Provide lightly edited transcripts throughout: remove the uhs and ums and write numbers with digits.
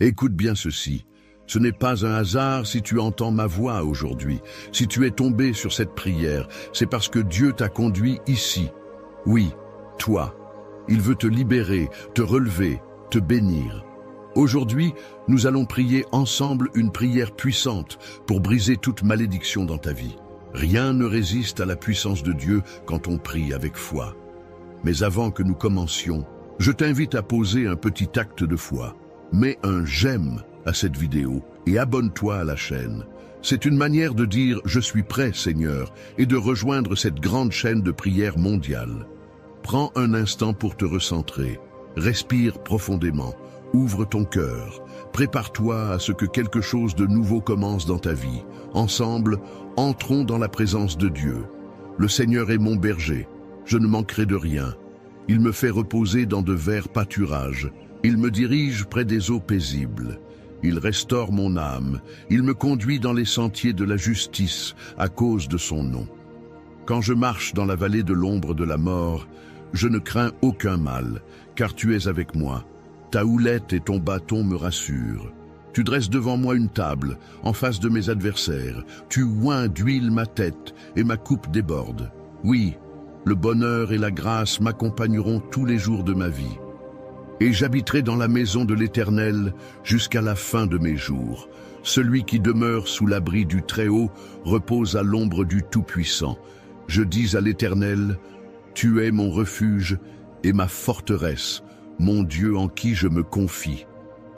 Écoute bien ceci. Ce n'est pas un hasard si tu entends ma voix aujourd'hui. Si tu es tombé sur cette prière, c'est parce que Dieu t'a conduit ici. Oui, toi. Il veut te libérer, te relever, te bénir. Aujourd'hui, nous allons prier ensemble une prière puissante pour briser toute malédiction dans ta vie. Rien ne résiste à la puissance de Dieu quand on prie avec foi. Mais avant que nous commencions, je t'invite à poser un petit acte de foi. Mets un j'aime à cette vidéo et abonne-toi à la chaîne. C'est une manière de dire « Je suis prêt, Seigneur » et de rejoindre cette grande chaîne de prière mondiale. Prends un instant pour te recentrer. Respire profondément. Ouvre ton cœur. Prépare-toi à ce que quelque chose de nouveau commence dans ta vie. Ensemble, entrons dans la présence de Dieu. Le Seigneur est mon berger. Je ne manquerai de rien. Il me fait reposer dans de verts pâturages. Il me dirige près des eaux paisibles. Il restaure mon âme. Il me conduit dans les sentiers de la justice à cause de son nom. Quand je marche dans la vallée de l'ombre de la mort, je ne crains aucun mal, car tu es avec moi. Ta houlette et ton bâton me rassurent. Tu dresses devant moi une table, en face de mes adversaires. Tu oins d'huile ma tête, et ma coupe déborde. Oui, le bonheur et la grâce m'accompagneront tous les jours de ma vie. Et j'habiterai dans la maison de l'Éternel jusqu'à la fin de mes jours. Celui qui demeure sous l'abri du Très-Haut repose à l'ombre du Tout-Puissant. Je dis à l'Éternel, « Tu es mon refuge et ma forteresse, mon Dieu en qui je me confie,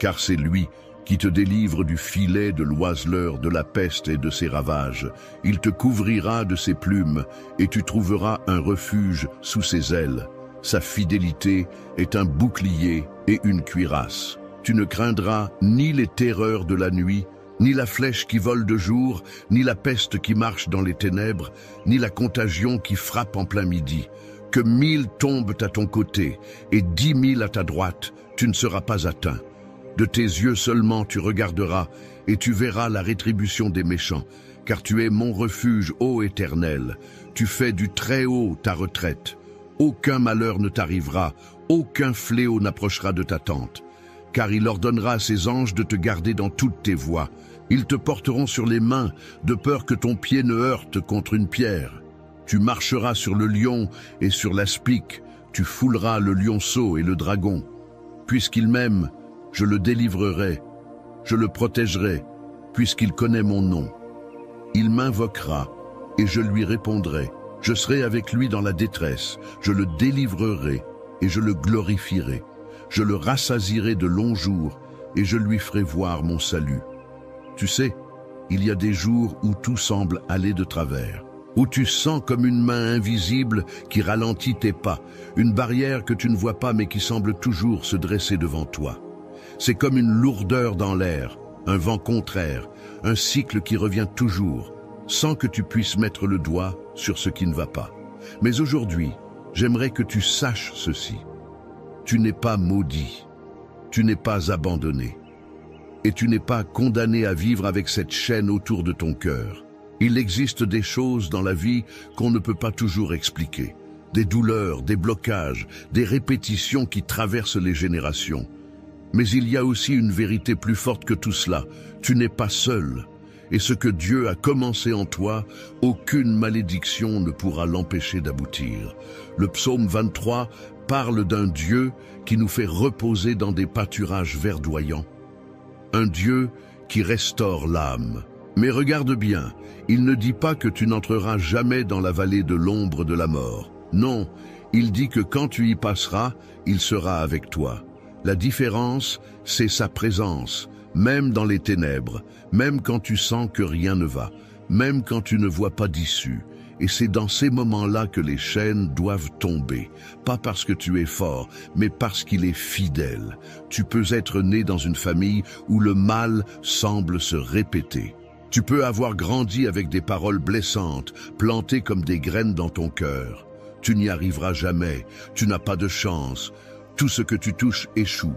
car c'est lui qui te délivre du filet de l'oiseleur, de la peste et de ses ravages. Il te couvrira de ses plumes, et tu trouveras un refuge sous ses ailes. Sa fidélité est un bouclier et une cuirasse. Tu ne craindras ni les terreurs de la nuit, ni la flèche qui vole de jour, ni la peste qui marche dans les ténèbres, ni la contagion qui frappe en plein midi. Que 1000 tombent à ton côté et 10 000 à ta droite, tu ne seras pas atteint. De tes yeux seulement tu regarderas et tu verras la rétribution des méchants, car tu es mon refuge, ô Éternel. Tu fais du Très-Haut ta retraite. Aucun malheur ne t'arrivera, aucun fléau n'approchera de ta tente. Car il ordonnera à ses anges de te garder dans toutes tes voies. Ils te porteront sur les mains, de peur que ton pied ne heurte contre une pierre. Tu marcheras sur le lion et sur l'aspic, tu fouleras le lionceau et le dragon. Puisqu'il m'aime, je le délivrerai, je le protégerai, puisqu'il connaît mon nom. Il m'invoquera, et je lui répondrai. Je serai avec lui dans la détresse, je le délivrerai, et je le glorifierai. Je le rassasierai de longs jours, et je lui ferai voir mon salut. Tu sais, il y a des jours où tout semble aller de travers, où tu sens comme une main invisible qui ralentit tes pas, une barrière que tu ne vois pas mais qui semble toujours se dresser devant toi. C'est comme une lourdeur dans l'air, un vent contraire, un cycle qui revient toujours, sans que tu puisses mettre le doigt sur ce qui ne va pas. Mais aujourd'hui, j'aimerais que tu saches ceci. Tu n'es pas maudit, tu n'es pas abandonné, et tu n'es pas condamné à vivre avec cette chaîne autour de ton cœur. Il existe des choses dans la vie qu'on ne peut pas toujours expliquer. Des douleurs, des blocages, des répétitions qui traversent les générations. Mais il y a aussi une vérité plus forte que tout cela. Tu n'es pas seul. Et ce que Dieu a commencé en toi, aucune malédiction ne pourra l'empêcher d'aboutir. Le psaume 23 parle d'un Dieu qui nous fait reposer dans des pâturages verdoyants. Un Dieu qui restaure l'âme. Mais regarde bien, il ne dit pas que tu n'entreras jamais dans la vallée de l'ombre de la mort. Non, il dit que quand tu y passeras, il sera avec toi. La différence, c'est sa présence, même dans les ténèbres, même quand tu sens que rien ne va, même quand tu ne vois pas d'issue. Et c'est dans ces moments-là que les chaînes doivent tomber, pas parce que tu es fort, mais parce qu'il est fidèle. Tu peux être né dans une famille où le mal semble se répéter. Tu peux avoir grandi avec des paroles blessantes, plantées comme des graines dans ton cœur. Tu n'y arriveras jamais, tu n'as pas de chance, tout ce que tu touches échoue.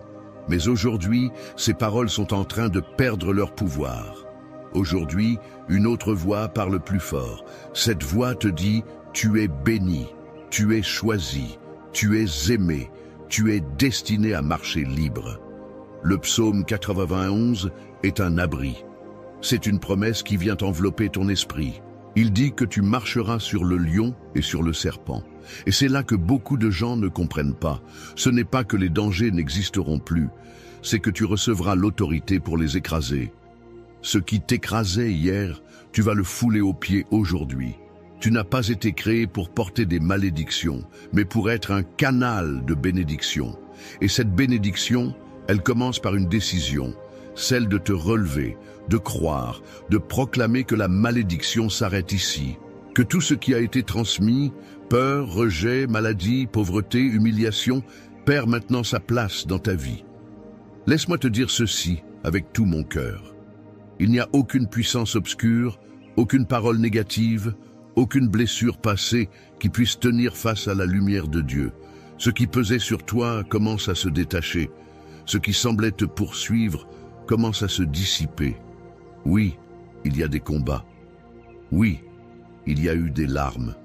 Mais aujourd'hui, ces paroles sont en train de perdre leur pouvoir. Aujourd'hui, une autre voix parle plus fort. Cette voix te dit « Tu es béni, tu es choisi, tu es aimé, tu es destiné à marcher libre ». Le psaume 91 est un abri. C'est une promesse qui vient envelopper ton esprit. Il dit que tu marcheras sur le lion et sur le serpent. Et c'est là que beaucoup de gens ne comprennent pas. Ce n'est pas que les dangers n'existeront plus, c'est que tu recevras l'autorité pour les écraser. Ce qui t'écrasait hier, tu vas le fouler aux pieds aujourd'hui. Tu n'as pas été créé pour porter des malédictions, mais pour être un canal de bénédiction. Et cette bénédiction, elle commence par une décision, celle de te relever, de croire, de proclamer que la malédiction s'arrête ici, que tout ce qui a été transmis, peur, rejet, maladie, pauvreté, humiliation, perd maintenant sa place dans ta vie. Laisse-moi te dire ceci avec tout mon cœur. Il n'y a aucune puissance obscure, aucune parole négative, aucune blessure passée qui puisse tenir face à la lumière de Dieu. Ce qui pesait sur toi commence à se détacher. Ce qui semblait te poursuivre commence à se dissiper. Oui, il y a des combats. Oui, il y a eu des larmes.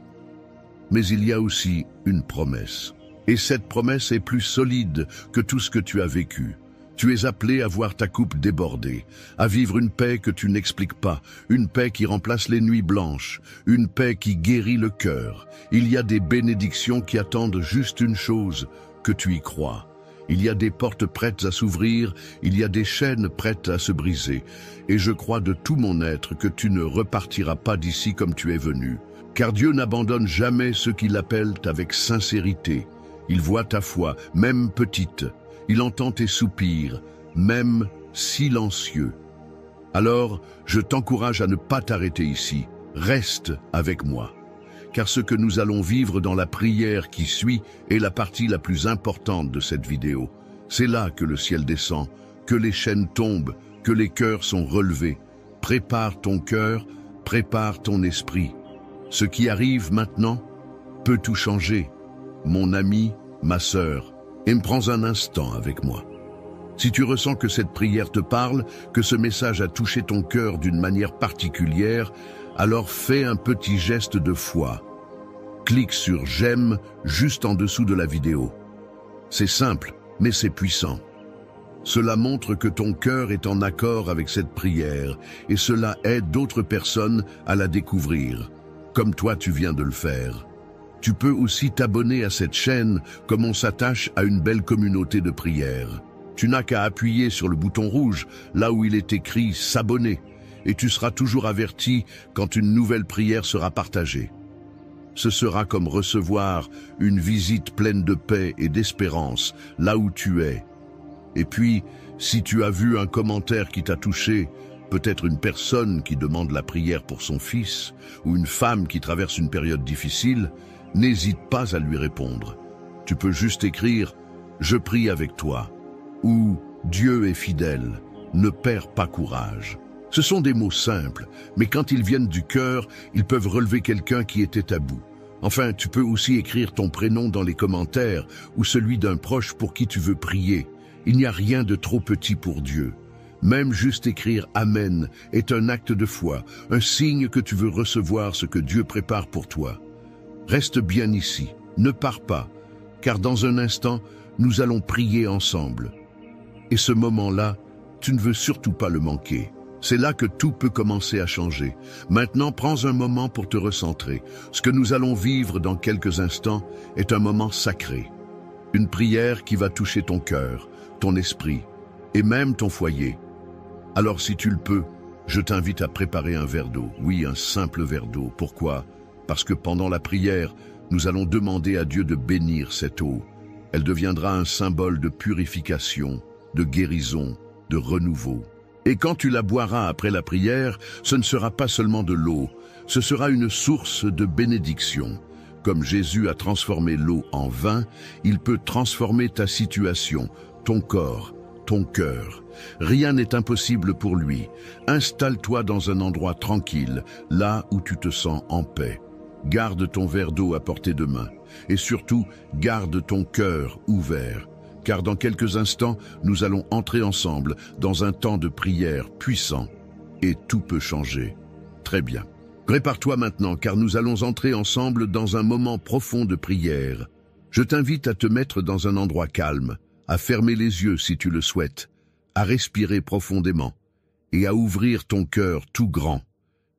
Mais il y a aussi une promesse. Et cette promesse est plus solide que tout ce que tu as vécu. Tu es appelé à voir ta coupe déborder, à vivre une paix que tu n'expliques pas, une paix qui remplace les nuits blanches, une paix qui guérit le cœur. Il y a des bénédictions qui attendent juste une chose, que tu y crois. Il y a des portes prêtes à s'ouvrir, il y a des chaînes prêtes à se briser. Et je crois de tout mon être que tu ne repartiras pas d'ici comme tu es venu. Car Dieu n'abandonne jamais ceux qui l'appellent avec sincérité. Il voit ta foi, même petite. Il entend tes soupirs, même silencieux. Alors, je t'encourage à ne pas t'arrêter ici. Reste avec moi. Car ce que nous allons vivre dans la prière qui suit est la partie la plus importante de cette vidéo. C'est là que le ciel descend, que les chaînes tombent, que les cœurs sont relevés. Prépare ton cœur, prépare ton esprit. Ce qui arrive maintenant peut tout changer. Mon ami, ma sœur, et me prends un instant avec moi. Si tu ressens que cette prière te parle, que ce message a touché ton cœur d'une manière particulière, alors fais un petit geste de foi. Clique sur « J'aime » juste en dessous de la vidéo. C'est simple, mais c'est puissant. Cela montre que ton cœur est en accord avec cette prière et cela aide d'autres personnes à la découvrir, comme toi tu viens de le faire. Tu peux aussi t'abonner à cette chaîne comme on s'attache à une belle communauté de prière. Tu n'as qu'à appuyer sur le bouton rouge, là où il est écrit « S'abonner » et tu seras toujours averti quand une nouvelle prière sera partagée. Ce sera comme recevoir une visite pleine de paix et d'espérance là où tu es. Et puis, si tu as vu un commentaire qui t'a touché, peut-être une personne qui demande la prière pour son fils ou une femme qui traverse une période difficile, n'hésite pas à lui répondre. Tu peux juste écrire « Je prie avec toi » ou « Dieu est fidèle, ne perds pas courage ». Ce sont des mots simples, mais quand ils viennent du cœur, ils peuvent relever quelqu'un qui était à bout. Enfin, tu peux aussi écrire ton prénom dans les commentaires ou celui d'un proche pour qui tu veux prier. Il n'y a rien de trop petit pour Dieu. Même juste écrire « Amen » est un acte de foi, un signe que tu veux recevoir ce que Dieu prépare pour toi. Reste bien ici, ne pars pas, car dans un instant, nous allons prier ensemble. Et ce moment-là, tu ne veux surtout pas le manquer. C'est là que tout peut commencer à changer. Maintenant, prends un moment pour te recentrer. Ce que nous allons vivre dans quelques instants est un moment sacré. Une prière qui va toucher ton cœur, ton esprit et même ton foyer. Alors si tu le peux, je t'invite à préparer un verre d'eau. Oui, un simple verre d'eau. Pourquoi ? Parce que pendant la prière, nous allons demander à Dieu de bénir cette eau. Elle deviendra un symbole de purification, de guérison, de renouveau. Et quand tu la boiras après la prière, ce ne sera pas seulement de l'eau, ce sera une source de bénédiction. Comme Jésus a transformé l'eau en vin, il peut transformer ta situation, ton corps, ton cœur. Rien n'est impossible pour lui. Installe-toi dans un endroit tranquille, là où tu te sens en paix. Garde ton verre d'eau à portée de main. Et surtout, garde ton cœur ouvert. Car dans quelques instants, nous allons entrer ensemble dans un temps de prière puissant. Et tout peut changer. Très bien. Prépare-toi maintenant, car nous allons entrer ensemble dans un moment profond de prière. Je t'invite à te mettre dans un endroit calme, à fermer les yeux si tu le souhaites, à respirer profondément et à ouvrir ton cœur tout grand.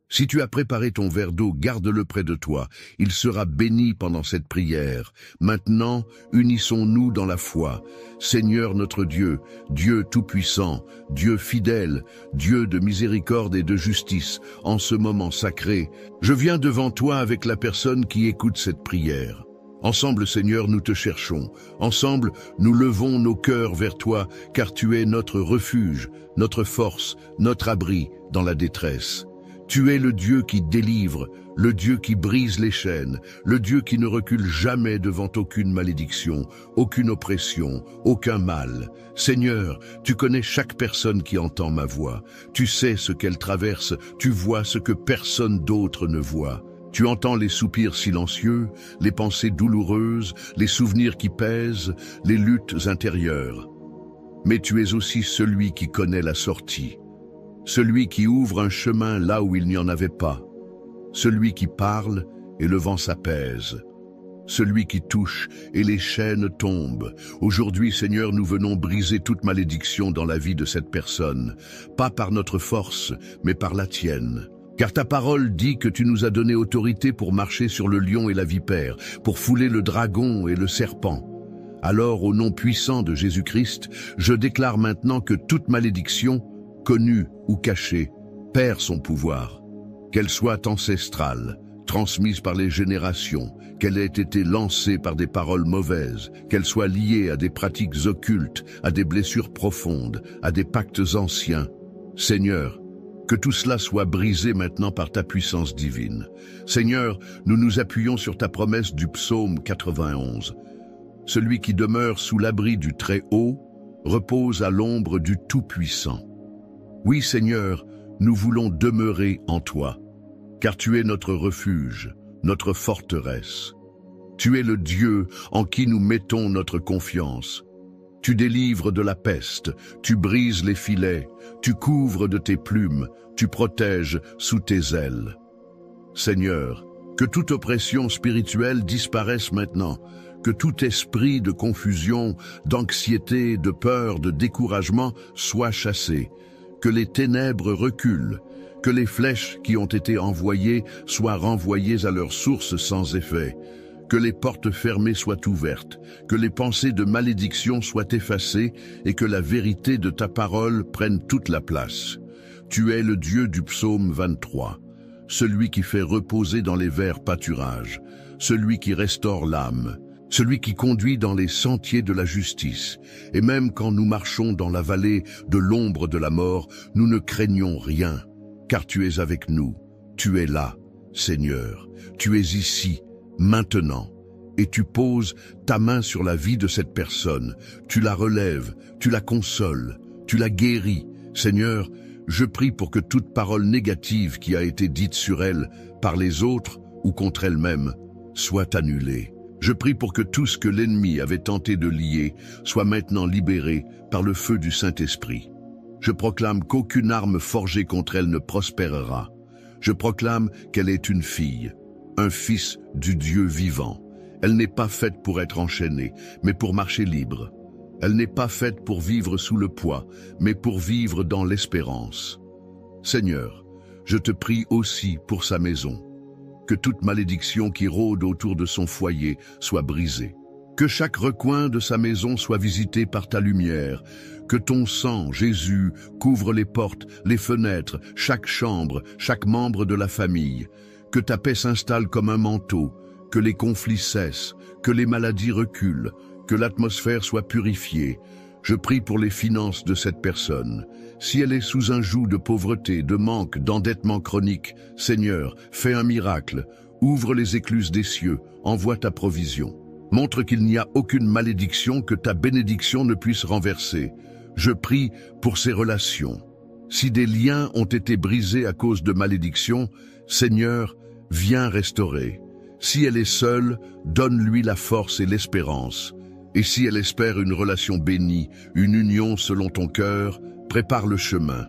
Si tu as préparé ton verre d'eau, garde-le près de toi. Il sera béni pendant cette prière. Maintenant, unissons-nous dans la foi. Seigneur notre Dieu, Dieu tout-puissant, Dieu fidèle, Dieu de miséricorde et de justice, en ce moment sacré, je viens devant toi avec la personne qui écoute cette prière. Ensemble, Seigneur, nous te cherchons. Ensemble, nous levons nos cœurs vers toi, car tu es notre refuge, notre force, notre abri dans la détresse. Tu es le Dieu qui délivre, le Dieu qui brise les chaînes, le Dieu qui ne recule jamais devant aucune malédiction, aucune oppression, aucun mal. Seigneur, tu connais chaque personne qui entend ma voix. Tu sais ce qu'elle traverse, tu vois ce que personne d'autre ne voit. Tu entends les soupirs silencieux, les pensées douloureuses, les souvenirs qui pèsent, les luttes intérieures. Mais tu es aussi celui qui connaît la sortie. Celui qui ouvre un chemin là où il n'y en avait pas. Celui qui parle et le vent s'apaise. Celui qui touche et les chaînes tombent. Aujourd'hui, Seigneur, nous venons briser toute malédiction dans la vie de cette personne, pas par notre force, mais par la tienne. Car ta parole dit que tu nous as donné autorité pour marcher sur le lion et la vipère, pour fouler le dragon et le serpent. Alors, au nom puissant de Jésus-Christ, je déclare maintenant que toute malédiction, connue ou cachée, perd son pouvoir. Qu'elle soit ancestrale, transmise par les générations, qu'elle ait été lancée par des paroles mauvaises, qu'elle soit liée à des pratiques occultes, à des blessures profondes, à des pactes anciens. Seigneur, que tout cela soit brisé maintenant par ta puissance divine. Seigneur, nous nous appuyons sur ta promesse du psaume 91. Celui qui demeure sous l'abri du Très-Haut repose à l'ombre du Tout-Puissant. Oui, Seigneur, nous voulons demeurer en toi, car tu es notre refuge, notre forteresse. Tu es le Dieu en qui nous mettons notre confiance. Tu délivres de la peste, tu brises les filets, tu couvres de tes plumes, tu protèges sous tes ailes. Seigneur, que toute oppression spirituelle disparaisse maintenant, que tout esprit de confusion, d'anxiété, de peur, de découragement soit chassé, que les ténèbres reculent, que les flèches qui ont été envoyées soient renvoyées à leur source sans effet, que les portes fermées soient ouvertes, que les pensées de malédiction soient effacées et que la vérité de ta parole prenne toute la place. Tu es le Dieu du psaume 23, celui qui fait reposer dans les verts pâturages, celui qui restaure l'âme, celui qui conduit dans les sentiers de la justice. Et même quand nous marchons dans la vallée de l'ombre de la mort, nous ne craignons rien, car tu es avec nous. Tu es là, Seigneur. Tu es ici, maintenant. Et tu poses ta main sur la vie de cette personne. Tu la relèves, tu la consoles, tu la guéris. Seigneur, je prie pour que toute parole négative qui a été dite sur elle par les autres ou contre elle-même soit annulée. Je prie pour que tout ce que l'ennemi avait tenté de lier soit maintenant libéré par le feu du Saint-Esprit. Je proclame qu'aucune arme forgée contre elle ne prospérera. Je proclame qu'elle est une fille, un fils du Dieu vivant. Elle n'est pas faite pour être enchaînée, mais pour marcher libre. Elle n'est pas faite pour vivre sous le poids, mais pour vivre dans l'espérance. Seigneur, je te prie aussi pour sa maison. Que toute malédiction qui rôde autour de son foyer soit brisée. Que chaque recoin de sa maison soit visité par ta lumière. Que ton sang, Jésus, couvre les portes, les fenêtres, chaque chambre, chaque membre de la famille. Que ta paix s'installe comme un manteau. Que les conflits cessent, que les maladies reculent, que l'atmosphère soit purifiée. Je prie pour les finances de cette personne. Si elle est sous un joug de pauvreté, de manque, d'endettement chronique, Seigneur, fais un miracle. Ouvre les écluses des cieux, envoie ta provision. Montre qu'il n'y a aucune malédiction que ta bénédiction ne puisse renverser. Je prie pour ces relations. Si des liens ont été brisés à cause de malédiction, Seigneur, viens restaurer. Si elle est seule, donne-lui la force et l'espérance. Et si elle espère une relation bénie, une union selon ton cœur, prépare le chemin.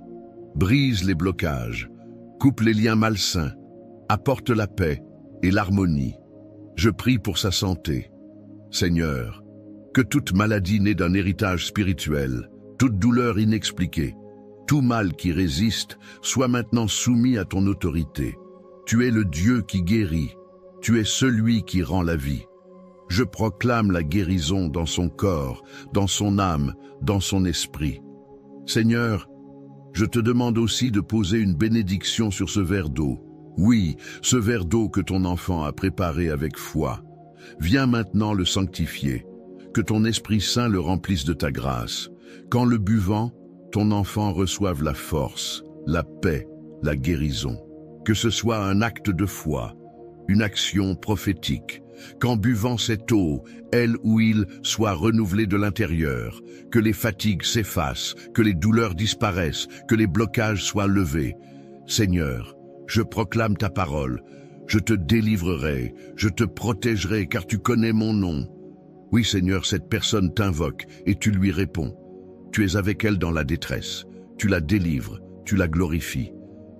Brise les blocages, coupe les liens malsains, apporte la paix et l'harmonie. Je prie pour sa santé. Seigneur, que toute maladie née d'un héritage spirituel, toute douleur inexpliquée, tout mal qui résiste, soit maintenant soumis à ton autorité. Tu es le Dieu qui guérit, tu es celui qui rend la vie. Je proclame la guérison dans son corps, dans son âme, dans son esprit. Seigneur, je te demande aussi de poser une bénédiction sur ce verre d'eau. Oui, ce verre d'eau que ton enfant a préparé avec foi. Viens maintenant le sanctifier, que ton Esprit Saint le remplisse de ta grâce. Qu'en le buvant, ton enfant reçoive la force, la paix, la guérison. Que ce soit un acte de foi, une action prophétique. Qu'en buvant cette eau, elle ou il soit renouvelé de l'intérieur, que les fatigues s'effacent, que les douleurs disparaissent, que les blocages soient levés. Seigneur, je proclame ta parole, je te délivrerai, je te protégerai car tu connais mon nom. Oui Seigneur, cette personne t'invoque et tu lui réponds. Tu es avec elle dans la détresse, tu la délivres, tu la glorifies,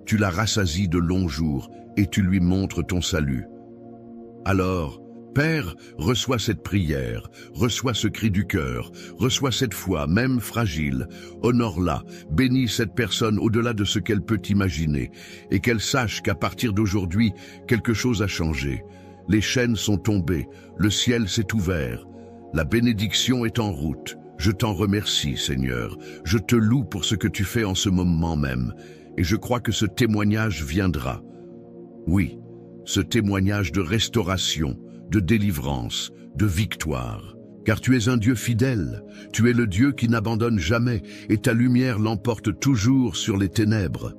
tu la rassasies de longs jours et tu lui montres ton salut. Alors, Père, reçois cette prière, reçois ce cri du cœur, reçois cette foi, même fragile, honore-la, bénis cette personne au-delà de ce qu'elle peut imaginer, et qu'elle sache qu'à partir d'aujourd'hui, quelque chose a changé. Les chaînes sont tombées, le ciel s'est ouvert, la bénédiction est en route. Je t'en remercie, Seigneur, je te loue pour ce que tu fais en ce moment même, et je crois que ce témoignage viendra. Oui, ce témoignage de restauration, de délivrance, de victoire. Car tu es un Dieu fidèle, tu es le Dieu qui n'abandonne jamais, et ta lumière l'emporte toujours sur les ténèbres.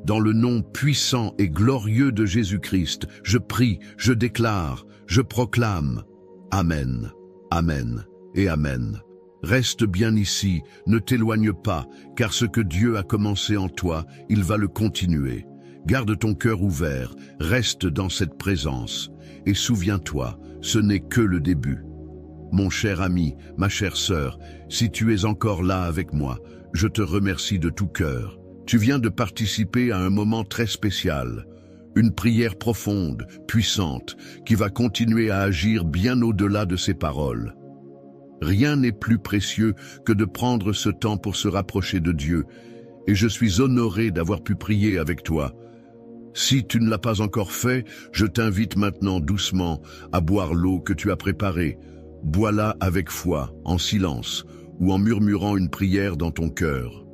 Dans le nom puissant et glorieux de Jésus-Christ, je prie, je déclare, je proclame. Amen, Amen et Amen. Reste bien ici, ne t'éloigne pas, car ce que Dieu a commencé en toi, il va le continuer. Garde ton cœur ouvert, reste dans cette présence. Et souviens-toi, ce n'est que le début. Mon cher ami, ma chère sœur, si tu es encore là avec moi, je te remercie de tout cœur. Tu viens de participer à un moment très spécial, une prière profonde, puissante, qui va continuer à agir bien au-delà de ces paroles. Rien n'est plus précieux que de prendre ce temps pour se rapprocher de Dieu, et je suis honoré d'avoir pu prier avec toi. Si tu ne l'as pas encore fait, je t'invite maintenant doucement à boire l'eau que tu as préparée. Bois-la avec foi, en silence, ou en murmurant une prière dans ton cœur.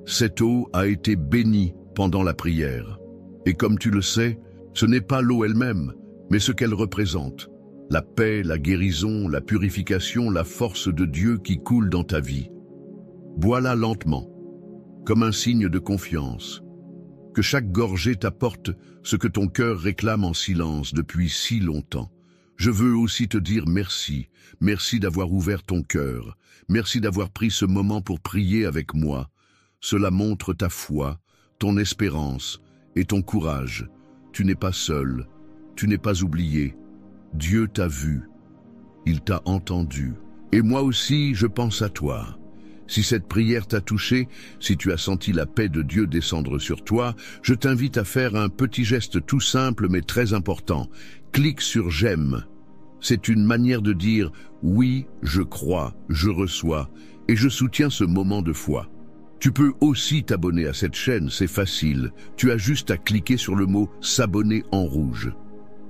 Cette eau a été bénie pendant la prière. Et comme tu le sais, ce n'est pas l'eau elle-même, mais ce qu'elle représente. La paix, la guérison, la purification, la force de Dieu qui coule dans ta vie. Bois-la lentement, comme un signe de confiance. Que chaque gorgée t'apporte ce que ton cœur réclame en silence depuis si longtemps. Je veux aussi te dire merci, merci d'avoir ouvert ton cœur, merci d'avoir pris ce moment pour prier avec moi. Cela montre ta foi, ton espérance et ton courage. Tu n'es pas seul, tu n'es pas oublié. Dieu t'a vu, il t'a entendu. Et moi aussi, je pense à toi. Si cette prière t'a touché, si tu as senti la paix de Dieu descendre sur toi, je t'invite à faire un petit geste tout simple mais très important. Clique sur « J'aime ». C'est une manière de dire « Oui, je crois, je reçois et je soutiens ce moment de foi ». Tu peux aussi t'abonner à cette chaîne, c'est facile. Tu as juste à cliquer sur le mot « S'abonner » en rouge.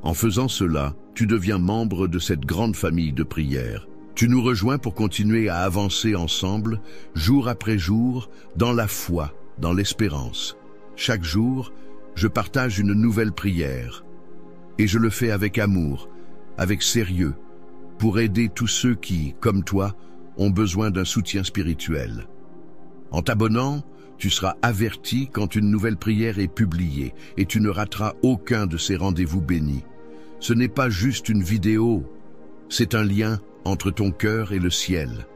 En faisant cela, tu deviens membre de cette grande famille de prières. Tu nous rejoins pour continuer à avancer ensemble, jour après jour, dans la foi, dans l'espérance. Chaque jour, je partage une nouvelle prière. Et je le fais avec amour, avec sérieux, pour aider tous ceux qui, comme toi, ont besoin d'un soutien spirituel. En t'abonnant, tu seras averti quand une nouvelle prière est publiée et tu ne rateras aucun de ces rendez-vous bénis. Ce n'est pas juste une vidéo, c'est un lien entre ton cœur et le ciel.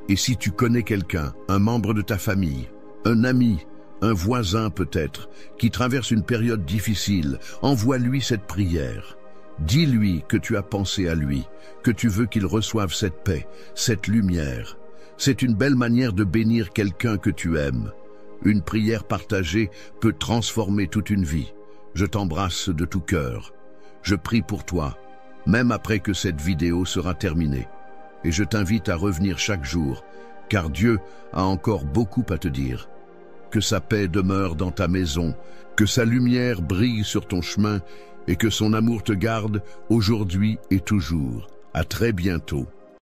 Et si tu connais quelqu'un, un membre de ta famille, un ami, un voisin peut-être, qui traverse une période difficile, envoie-lui cette prière. Dis-lui que tu as pensé à lui, que tu veux qu'il reçoive cette paix, cette lumière. C'est une belle manière de bénir quelqu'un que tu aimes. Une prière partagée peut transformer toute une vie. Je t'embrasse de tout cœur. Je prie pour toi, même après que cette vidéo sera terminée. Et je t'invite à revenir chaque jour, car Dieu a encore beaucoup à te dire. Que sa paix demeure dans ta maison, que sa lumière brille sur ton chemin et que son amour te garde aujourd'hui et toujours. À très bientôt.